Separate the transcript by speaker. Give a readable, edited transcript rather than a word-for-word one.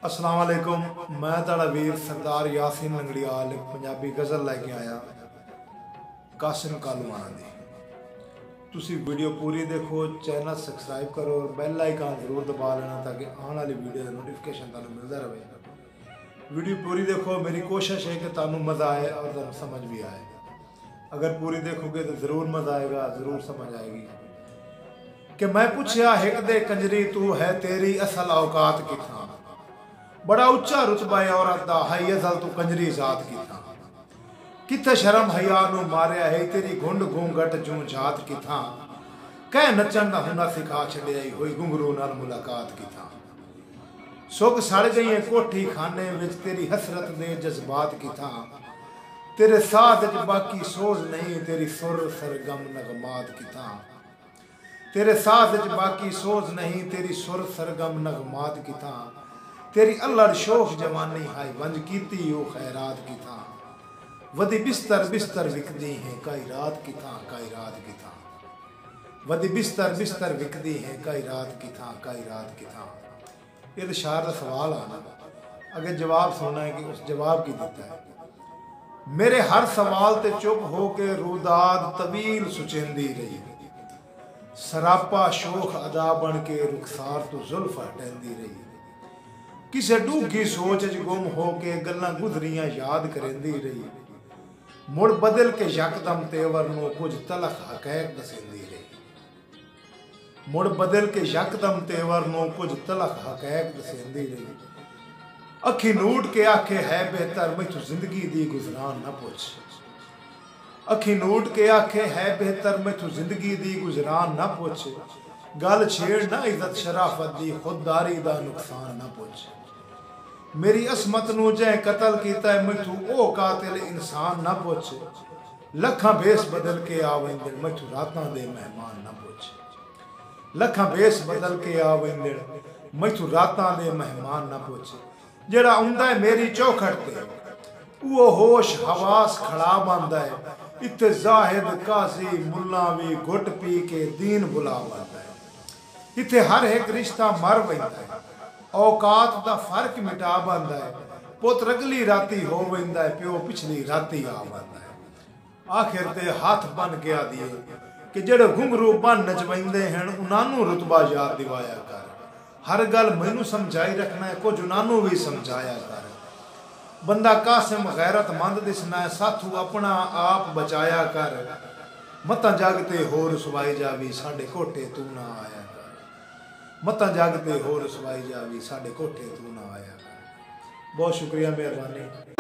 Speaker 1: अस्सलाम वालेकुम। मैं तुहाडा वीर सरदार यासीन लंगड़ियाल एक पंजाबी गज़ल लैके आया कासिम कालूआना दी। तुसी वीडियो पूरी देखो, चैनल सबसक्राइब करो और बैल आइकन जरूर दबा लेना ताकि आने वाली वीडियो का नोटिफिकेशन तुहानू मिलता रहे। वीडियो पूरी देखो, मेरी कोशिश है कि तुहानू मज़ा आए और तुहानू समझ भी आए। अगर पूरी देखोगे तो ज़रूर मज़ा आएगा, ज़रूर समझ आएगी। कि मैं पूछया हिक दे कंजरी तू है तेरी असल औकात किथा, बड़ा उच्चा रुतबा है औरत दा हाई असल तू कंजरी जात किथा, किथे शर्म हया नू मारिया है तेरी घुंड घूंघट जूं जात किथा, कह नचन दा हुनर सिखा छड़िया होई घुंघरू नाल मुलाकात किथा, सुख सड़ गई है कोठी खाने विच तेरी हसरत दे जज्बात किथा, तेरे साथ च बाकी सोज नहीं तेरी सुर सरगम नगमात किथा, तेरे साथ च बाकी सोज नहीं तेरी सुर सरगम नगमात किथा, तेरी अल्लड़ शोख जवानी हाई वंज कीती ओ खैरात किथा, वदी बिस्तर बिस्तर विकदी है कई रात किथा कई रात किथा, वदी बिस्तर बिस्तर विकदी है कई रात किथा कई रात किथा। ये शार का सवाल आना, अगर जवाब सुनना है कि उस जवाब की देता है। मेरे हर सवाल ते चुप हो के रूदाद तवील सुचेंदी रही, सरापा शोख अदा बन के रुखसार तो जुल्फ हटेंदी रही, किसे डूगी सोच च गुम हो के गल्लां गुजरियां याद करेंदी रही, मुड़ बदल के यकदम तेवर नूं कुछ तलख हकैक दसेंदी रही, मुड़ बदल के यकदम तेवर नूं कुछ तलख हकैक दसेंदी रही, अखी नूट के आखे है बेहतर मैथू जिंदगी दी गुजरान न पुछ, अखी नूट के आखे है बेहतर मैथू जिंदगी दी गुजरान न पुछ, गल छेड़ ना इज्जत शराफत दी खुददारी दा नुकसान न पुछ, मेरी असमत नूं जै कतल कीता है मैथू ओ कातिल इंसान न पुछ, लखां बेस बदल के आवेंदे मैथू रातां दे मेहमान न पुछ, लखां बेस बदल के आवेंदे मैथू रातां दे मेहमान न पुछ, जेड़ा आउंदा है मेरी चौखट ते वो होश हवास खड़ा बनदा है, इत्थे जाहिद काजी मुल्ला भी घुट पी के दीन बुला बनदा है, इत्थे हर एक रिश्ता मर वैंदा है, औकात दा फर्क मिटा बनदा है, पुत्र अगली राती हो वैंदा है प्यो पिछली राती आ बनदा है। आखिर ते हाथ बन के आदिए कि जेड़े घुंघरू बन नचवाइंदे हैं उन्हानू रुतबा याद दिवाया कर, हर गल मैनू समझाई रखना है कुछ उन्हानू भी समझाया कर, बंदा कासिम गैरतमंद दिसना है साथू अपना आप बचाया कर, मता जागते हो रसवाई जावी साडे कोठे तू ना आया कर, मता जागते हो रसवाई जावी साडे कोठे तू ना आया कर। बहुत शुक्रिया, मेहरबानी।